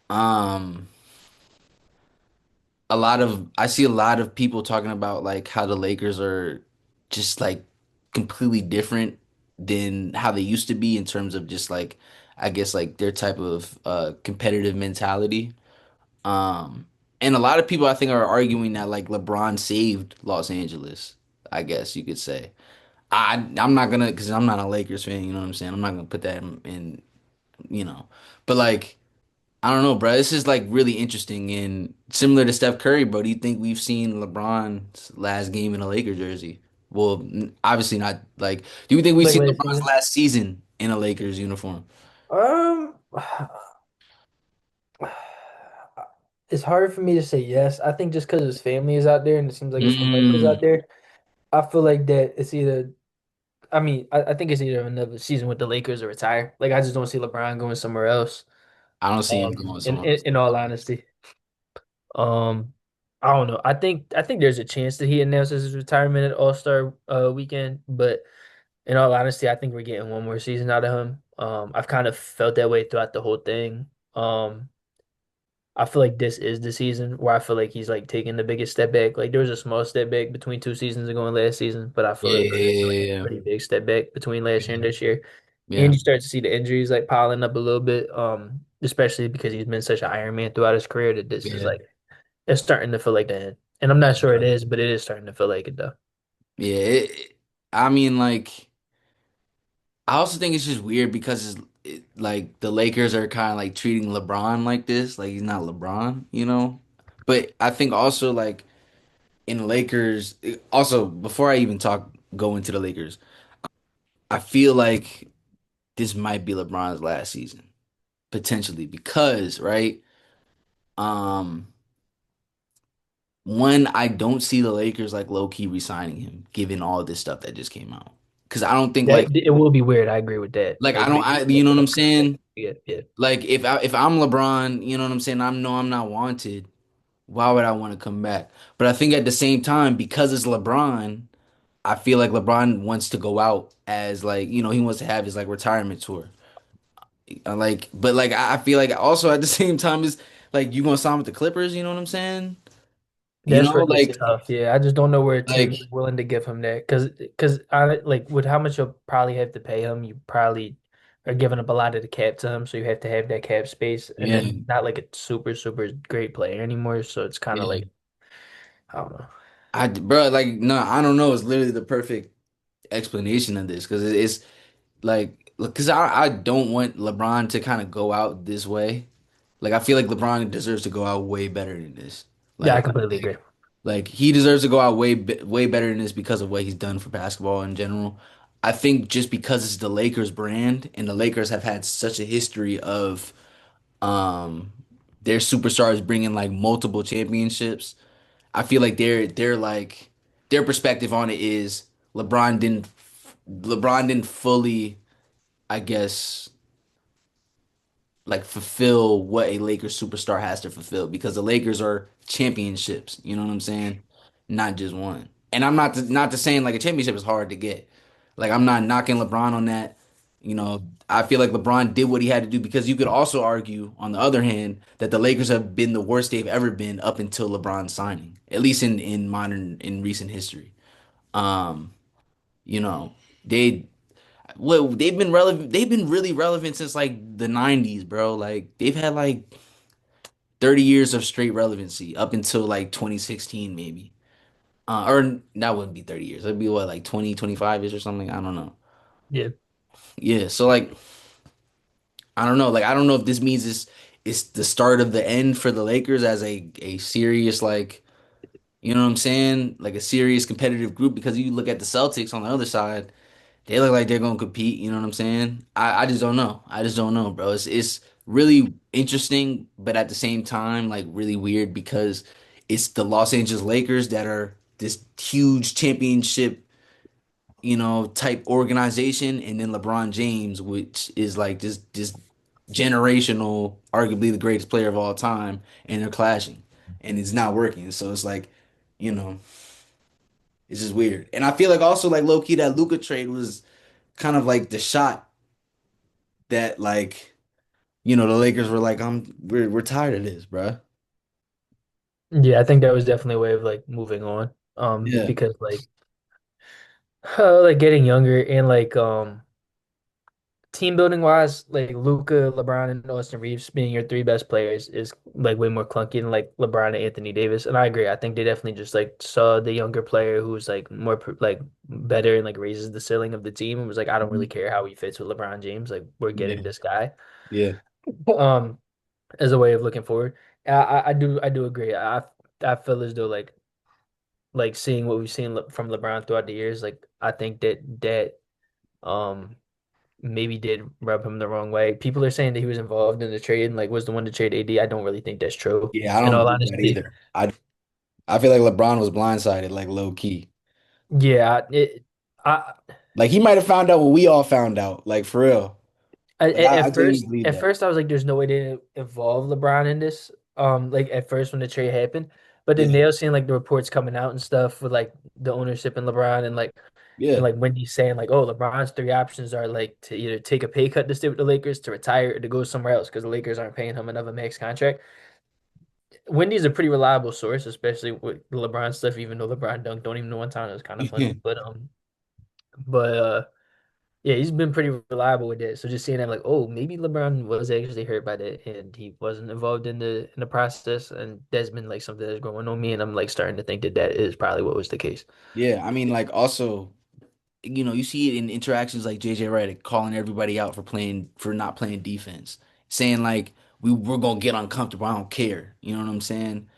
A: Um, I see a lot of people talking about like how the Lakers are just like completely different than how they used to be in terms of just like I guess like their type of competitive mentality. Um and a lot of people I think are arguing that like LeBron saved Los Angeles, I guess you could say. I'm not gonna because I'm not a Lakers fan, you know what I'm saying? I'm not gonna put that in you know. But like I don't know, bro. This is like really interesting and similar to Steph Curry, bro. Do you think we've seen LeBron's last game in a Laker jersey? Well, obviously not. Like, do you think we've
B: Like
A: seen
B: last
A: LeBron's
B: season.
A: last season in a Lakers uniform?
B: Um, it's hard for me to say yes. I think just because his family is out there and it seems like it's the Lakers
A: Mm,
B: out there, I feel like that it's either. I mean, I think it's either another season with the Lakers or retire. Like I just don't see LeBron going somewhere else.
A: I don't see him going
B: In
A: somewhere
B: in,
A: else.
B: in all honesty, um, I don't know. I think there's a chance that he announces his retirement at All-Star weekend, but in all honesty, I think we're getting one more season out of him. I've kind of felt that way throughout the whole thing. I feel like this is the season where I feel like he's like taking the biggest step back. Like there was a small step back between 2 seasons ago and last season, but I feel
A: Yeah,
B: like
A: yeah,
B: we're taking like a
A: yeah,
B: pretty big step back between last year and
A: yeah,
B: this year.
A: yeah,
B: And you start to see the injuries like piling up a little bit, especially because he's been such an Iron Man throughout his career that this is
A: yeah,
B: like it's starting to feel like the end. And I'm not sure it is, but it is starting to feel like it though.
A: yeah. I mean, like, I also think it's just weird because like the Lakers are kind of like treating LeBron like this, like he's not LeBron, you know. But I think also like in Lakers, also before I even go into the Lakers, I feel like this might be LeBron's last season, potentially, because, right? Um, One, I don't see the Lakers like low key resigning him, given all this stuff that just came out. Because I don't think
B: That it will be weird. I agree with that.
A: like I
B: Like
A: don't,
B: based on
A: you
B: what
A: know what I'm
B: stuff comes out.
A: saying?
B: Yeah, yeah.
A: Like if I'm LeBron, you know what I'm saying? I know I'm not wanted. Why would I want to come back? But I think at the same time, because it's LeBron, I feel like LeBron wants to go out as like, he wants to have his like retirement tour. Like, but like I feel like also at the same time is like you gonna sign with the Clippers, you know what I'm saying? You
B: That's
A: know,
B: where it gets
A: like
B: tough. Yeah, I just don't know where a team
A: like
B: is willing to give him that because I like with how much you'll probably have to pay him, you probably are giving up a lot of the cap to him, so you have to have that cap space, and
A: yeah,
B: then not like a super super great player anymore. So it's kind of
A: yeah.
B: like I don't know.
A: Bro, like no, I don't know. It's literally the perfect explanation of this because it's like because I don't want LeBron to kind of go out this way. Like I feel like LeBron deserves to go out way better than this.
B: Yeah, I
A: Like
B: completely agree.
A: like he deserves to go out way better than this because of what he's done for basketball in general. I think just because it's the Lakers brand and the Lakers have had such a history of um their superstars bringing like multiple championships. I feel like they're like their perspective on it is LeBron didn't fully, I guess, like fulfill what a Lakers superstar has to fulfill because the Lakers are championships. You know what I'm saying? Not just one. And I'm not to saying like a championship is hard to get. Like I'm not knocking LeBron on that. I feel like LeBron did what he had to do because you could also argue, on the other hand, that the Lakers have been the worst they've ever been up until LeBron's signing, at least in recent history. Um, you know, they they've been relevant. They've been really relevant since like the '90s, bro. Like they've had like 30 years of straight relevancy up until like 2016, maybe. Or that wouldn't be 30 years. That'd be what, like 20, 25 years or something. I don't know.
B: Yeah.
A: Yeah. So like, I don't know. Like, I don't know if this means it's the start of the end for the Lakers as a serious, like, you know what I'm saying? Like a serious competitive group, because you look at the Celtics on the other side, they look like they're gonna compete, you know what I'm saying? I just don't know. I just don't know, bro. It's really interesting, but at the same time, like really weird because it's the Los Angeles Lakers that are this huge championship, type organization, and then LeBron James, which is like just generational, arguably the greatest player of all time, and they're clashing, and it's not working. So it's like, you know, it's just weird. And I feel like also like low key that Luka trade was kind of like the shot that like, the Lakers were like, we're tired of this, bruh.
B: Yeah, I think that was definitely a way of like moving on.
A: Yeah.
B: Because like getting younger and team building wise, like Luca, LeBron, and Austin Reeves being your three best players is like way more clunky than like LeBron and Anthony Davis. And I agree. I think they definitely just like saw the younger player who's like more like better and like raises the ceiling of the team and was like, I don't really
A: Mhm.
B: care how he fits with LeBron James. Like we're
A: Yeah.
B: getting this guy.
A: Yeah.
B: Um, as a way of looking forward. I do agree. I feel as though like seeing what we've seen from LeBron throughout the years, like I think that um maybe did rub him the wrong way. People are saying that he was involved in the trade and like was the one to trade AD. I don't really think that's true.
A: Yeah, I
B: In
A: don't
B: all
A: believe that
B: honesty,
A: either. I feel like LeBron was blindsided, like low key.
B: yeah, I
A: Like he might have found out what we all found out, like for real. Like I genuinely believe
B: At
A: that.
B: first I was like, there's no way to involve LeBron in this. Like at first when the trade happened, but then
A: Yeah.
B: they were seeing like the reports coming out and stuff with like the ownership and LeBron and
A: Yeah.
B: like Wendy saying like, oh, LeBron's three options are like to either take a pay cut to stay with the Lakers, to retire, or to go somewhere else because the Lakers aren't paying him another max contract. Wendy's a pretty reliable source, especially with the LeBron stuff, even though LeBron dunked on him the one time. It was kind of funny. But yeah, he's been pretty reliable with that. So just seeing that, like, oh, maybe LeBron was actually hurt by that, and he wasn't involved in the process, and that's been like something that's growing on me, and I'm like starting to think that that is probably what was the case.
A: Yeah. I mean, like also, you see it in interactions like JJ Redick calling everybody out for not playing defense, saying like we're gonna get uncomfortable. I don't care. You know what I'm saying?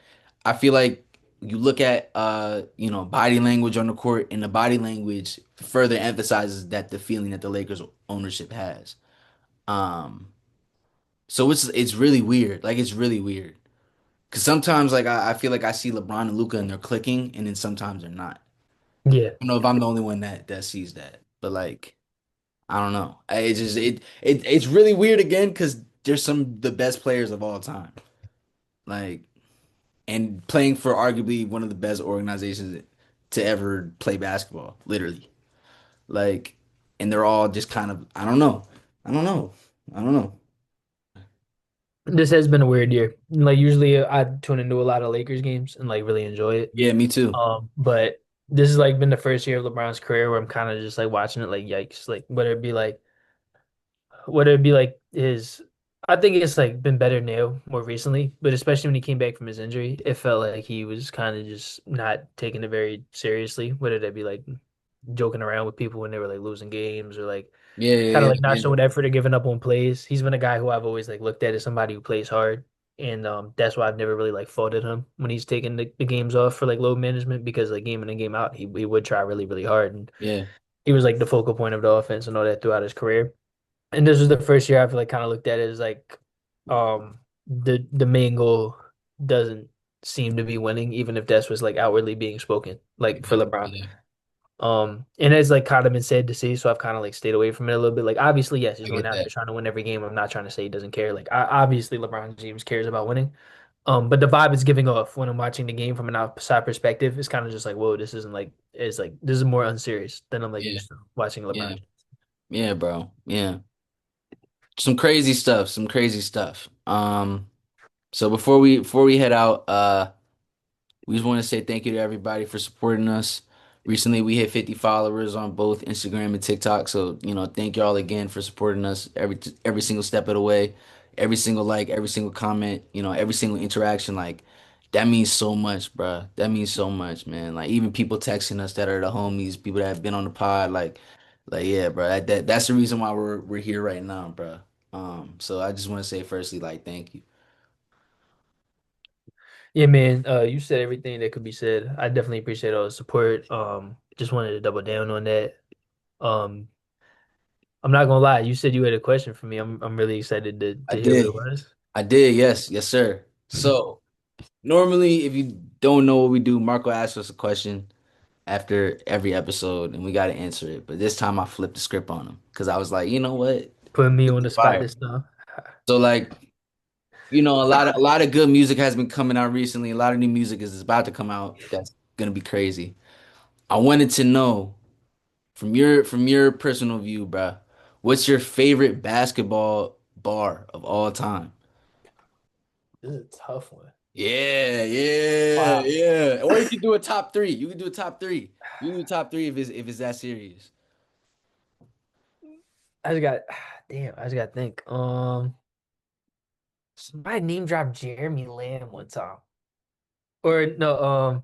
A: I feel like you look at body language on the court, and the body language further emphasizes that the feeling that the Lakers ownership has. Um, so it's really weird. Like it's really weird. Cause sometimes like I feel like I see LeBron and Luca and they're clicking, and then sometimes they're not.
B: Yeah.
A: I don't know if I'm the only one that sees that, but like I don't know. It just it's really weird again because there's some of the best players of all time. Like and playing for arguably one of the best organizations to ever play basketball, literally. Like, and they're all just kind of, I don't know. I don't know. I don't know.
B: This has been a weird year. Like usually I tune into a lot of Lakers games and like really enjoy it.
A: Yeah, me too.
B: But this has like been the first year of LeBron's career where I'm kind of just like watching it like yikes. Like whether it be like his I think it's like been better now more recently, but especially when he came back from his injury, it felt like he was kind of just not taking it very seriously. Whether that be like joking around with people when they were like losing games or like
A: Yeah,
B: kind of
A: yeah,
B: like not
A: yeah,
B: showing effort or giving up on plays. He's been a guy who I've always like looked at as somebody who plays hard. And that's why I've never really like faulted him when he's taking the games off for like load management because like game in and game out he would try really, really hard. And
A: yeah,
B: he was like the focal point of the offense and all that throughout his career. And this was the first year I feel like kind of looked at it as like the main goal doesn't seem to be winning, even if that's was like outwardly being spoken, like for
A: yeah,
B: LeBron.
A: yeah.
B: And it's like kind of been sad to see, so I've kind of like stayed away from it a little bit. Like obviously, yes, he's
A: I
B: going
A: get
B: out there
A: that.
B: trying to win every game. I'm not trying to say he doesn't care. Like obviously LeBron James cares about winning. But the vibe it's giving off when I'm watching the game from an outside perspective is kind of just like, whoa, this isn't like it's like this is more unserious than I'm like
A: Yeah,
B: used to watching
A: yeah.
B: LeBron.
A: Yeah, bro. Yeah. Some crazy stuff, some crazy stuff. So before we head out, we just want to say thank you to everybody for supporting us. Recently, we hit 50 followers on both Instagram and TikTok. So, thank y'all again for supporting us every single step of the way, every single like, every single comment, every single interaction. Like, that means so much, bruh. That means so much, man. Like, even people texting us that are the homies, people that have been on the pod, like yeah, bro. That's the reason why we're here right now, bruh. So I just want to say firstly, like, thank you.
B: Yeah, man. You said everything that could be said. I definitely appreciate all the support. Just wanted to double down on that. Um, I'm not gonna lie. You said you had a question for me. I'm really excited
A: I
B: to hear what it
A: did.
B: was.
A: I did, yes, yes, sir. So normally, if you don't know what we do, Marco asks us a question after every episode, and we got to answer it. But this time, I flipped the script on him because I was like, you know what,
B: Putting me
A: this
B: on
A: is
B: the spot
A: fire.
B: this time.
A: So like, a lot of good music has been coming out recently. A lot of new music is about to come out. That's gonna be crazy. I wanted to know from your personal view, bruh, what's your favorite basketball bar of all time?
B: This is a tough one.
A: Yeah, yeah,
B: Wow.
A: yeah. Or you can do a top three. You can do a top three. You can do a top three if it's that serious.
B: I just got damn, I just got to think. Somebody name dropped Jeremy Lamb one time. Or no,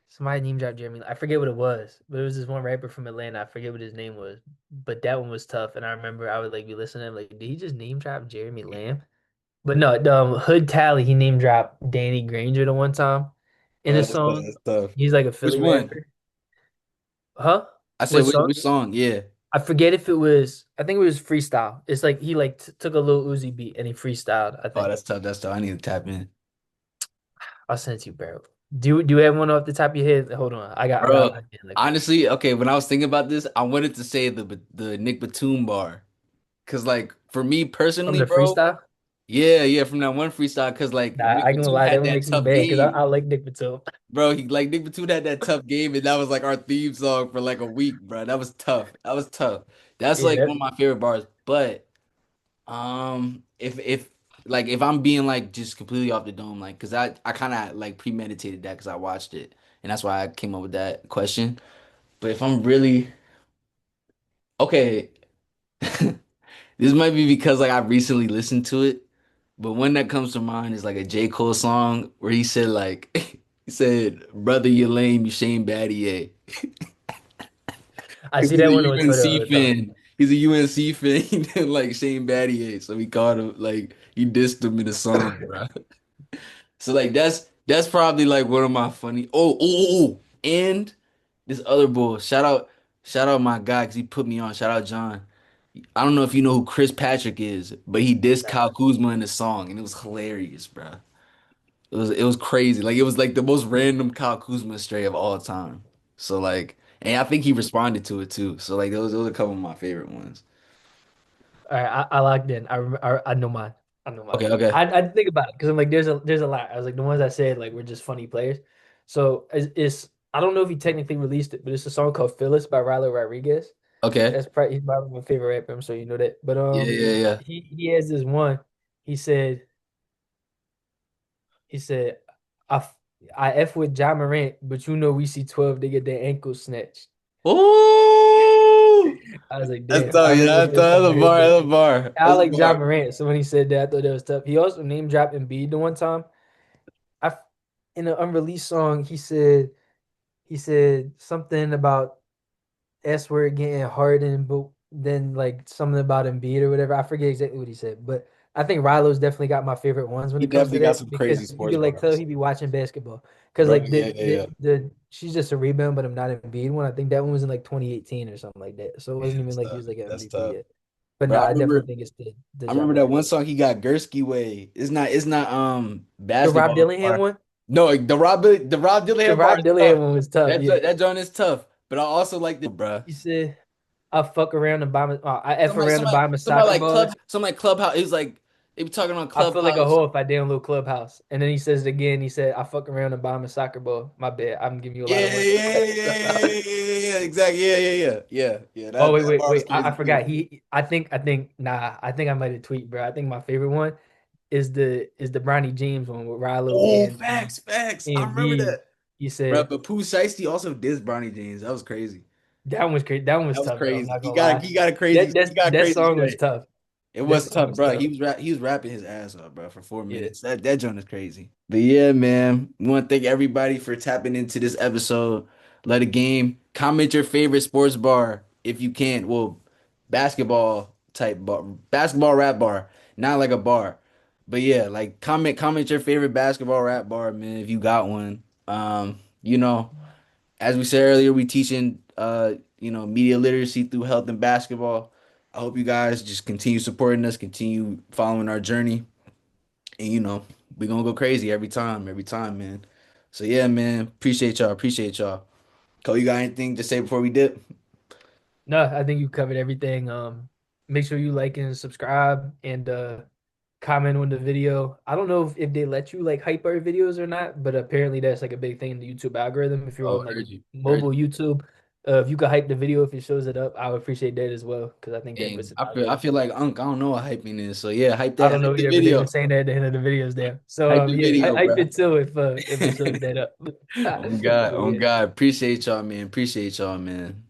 B: somebody name dropped Jeremy. I forget what it was, but it was this one rapper from Atlanta. I forget what his name was, but that one was tough. And I remember I would like be listening, like, did he just name drop Jeremy Lamb? But no, Hood Tally, he name dropped Danny Granger the one time in
A: Oh,
B: a
A: that's tough.
B: song.
A: That's tough.
B: He's like a
A: Which
B: Philly
A: one?
B: rapper. Huh?
A: I said
B: What
A: which,
B: song?
A: which song? Yeah.
B: I forget if it was. I think it was freestyle. It's like he like t took a little Uzi beat and he freestyled. I
A: Oh,
B: think.
A: that's tough. That's tough. I need to tap in,
B: I'll send it to you, bro. Do you have one off the top of your head? Hold on. I got
A: bro.
B: an idea. Like
A: Honestly, okay. When I was thinking about this, I wanted to say the Nick Batum bar, cause like for me
B: from
A: personally,
B: the
A: bro.
B: freestyle.
A: Yeah, yeah. From that one freestyle, cause like
B: Nah,
A: Nick
B: I ain't gonna
A: Batum
B: lie, that
A: had
B: one
A: that
B: makes me
A: tough
B: mad because
A: game.
B: I like Nick Batum.
A: Bro, Nick Batum had that tough game, and that was like our theme song for like a week, bro. That was tough. That was tough. That's
B: Yeah,
A: like one of my favorite bars. But if I'm being like just completely off the dome, like, cause I kind of like premeditated that because I watched it, and that's why I came up with that question. But if I'm really okay, this might be because like I recently listened to it, but one that comes to mind is like a J. Cole song where he said like he said, "Brother, you lame, you Shane Battier."
B: I
A: Cause
B: see
A: he's
B: that
A: a
B: one on Twitter all
A: UNC
B: the time.
A: fan. He's a UNC fan. He didn't like Shane Battier, so he called him like he dissed him in the song, bro. So like that's probably like one of my funny. And this other bull. Shout out my guy because he put me on. Shout out John. I don't know if you know who Chris Patrick is, but he dissed
B: Nah.
A: Kyle Kuzma in the song, and it was hilarious, bro. It was crazy. Like it was like the most random Kyle Kuzma stray of all time. So like, and I think he responded to it too. So like those are a couple of my favorite ones.
B: All right, I locked in. I know mine. I know mine.
A: Okay, okay,
B: I think about it because I'm like, there's a lot. I was like, the ones I said like were just funny players. So it's I don't know if he technically released it, but it's a song called "Phyllis" by Rylo Rodriguez.
A: okay.
B: That's probably he's probably my favorite rapper, so you know that. But
A: Yeah, yeah, yeah.
B: he has this one. He said he said I f- I f with Ja Morant, but you know we see 12 they get their ankles snatched.
A: Ooh,
B: I was like,
A: that's
B: damn. I
A: tough.
B: remember
A: Yeah,
B: the
A: that's
B: first time
A: tough.
B: I
A: That's a
B: heard
A: bar.
B: that.
A: That's a bar.
B: I
A: That's a
B: like Ja
A: bar.
B: Morant, so when he said that, I thought that was tough. He also name dropped Embiid the one time. I f- in an unreleased song, he said something about S word getting hardened, but then like something about Embiid or whatever. I forget exactly what he said, but I think Rilo's definitely got my favorite ones when
A: He
B: it comes to
A: definitely got
B: that
A: some crazy
B: because you
A: sports
B: can like tell
A: bars,
B: he be watching basketball. Because
A: bro.
B: like
A: Yeah, yeah, yeah.
B: the she's just a rebound, but I'm not Embiid one. I think that one was in like 2018 or something like that. So it
A: Yeah,
B: wasn't even
A: that's
B: like he
A: tough.
B: was like an
A: That's
B: MVP
A: tough,
B: yet. But
A: bro.
B: no,
A: I
B: I definitely
A: remember.
B: think it's the
A: I
B: Ja
A: remember that
B: Morant
A: one
B: one.
A: song he got Gursky Way. It's not
B: The Rob
A: basketball
B: Dillingham
A: bar.
B: one.
A: No, like, the Rob
B: The
A: Dillingham bar
B: Rob
A: is tough.
B: Dillingham one was tough.
A: That
B: Yeah,
A: that joint is tough. But I also like the bro.
B: he said, "I fuck around and buy my, I f
A: Somebody
B: around and
A: somebody
B: buy my
A: somebody
B: soccer
A: like
B: balls."
A: Clubhouse. He was like They be talking on
B: I feel like a
A: Clubhouse.
B: hoe if I download Clubhouse. And then he says it again. He said, I fuck around and buy him a soccer ball. My bad. I'm giving you a
A: Yeah,
B: lot of
A: yeah,
B: work.
A: yeah, yeah, yeah, yeah, yeah, exactly. Yeah, yeah, yeah, yeah, yeah.
B: Oh,
A: That
B: wait,
A: that
B: wait,
A: bar was
B: wait. I
A: crazy
B: forgot.
A: too.
B: Nah, I think I might have tweet, bro. I think my favorite one is the Bronny James one with Rallo
A: Oh,
B: and
A: facts, facts. I
B: and
A: remember
B: B.
A: that.
B: He
A: Bro,
B: said
A: but Pooh Shiesty also dissed Bronny James. That was crazy.
B: that one was crazy. That one was
A: That was
B: tough though. I'm
A: crazy.
B: not gonna lie.
A: He got a
B: That
A: crazy
B: song was
A: straight.
B: tough.
A: It
B: That
A: was
B: song
A: tough,
B: was
A: bro.
B: tough.
A: He was rapping his ass off, bro, for four
B: Yeah.
A: minutes. That joint is crazy. But yeah, man, we want to thank everybody for tapping into this episode. Let a game. Comment your favorite sports bar if you can. Well, basketball type bar, basketball rap bar, not like a bar. But yeah, like comment your favorite basketball rap bar, man, if you got one. You know, as we said earlier, we teaching media literacy through health and basketball. I hope you guys just continue supporting us, continue following our journey, and we're gonna go crazy every time, man. So yeah, man, appreciate y'all. Cole, you got anything to say before we dip?
B: No, I think you covered everything. Make sure you like and subscribe and comment on the video. I don't know if they let you like hype our videos or not, but apparently that's like a big thing in the YouTube algorithm. If you're
A: Oh,
B: on like
A: heard you, heard
B: mobile
A: you.
B: YouTube, if you could hype the video if it shows it up, I would appreciate that as well because I think that puts
A: Dang,
B: it
A: I
B: algorithm.
A: feel like Unc. I don't know what hyping is. So yeah,
B: I don't
A: hype
B: know
A: the
B: either, but they've been
A: video,
B: saying that at the end of the videos there. So
A: hype the
B: yeah,
A: video,
B: hype
A: bro.
B: it too if it shows that up.
A: On God,
B: But
A: on
B: yeah.
A: God. Appreciate y'all, man. Appreciate y'all, man.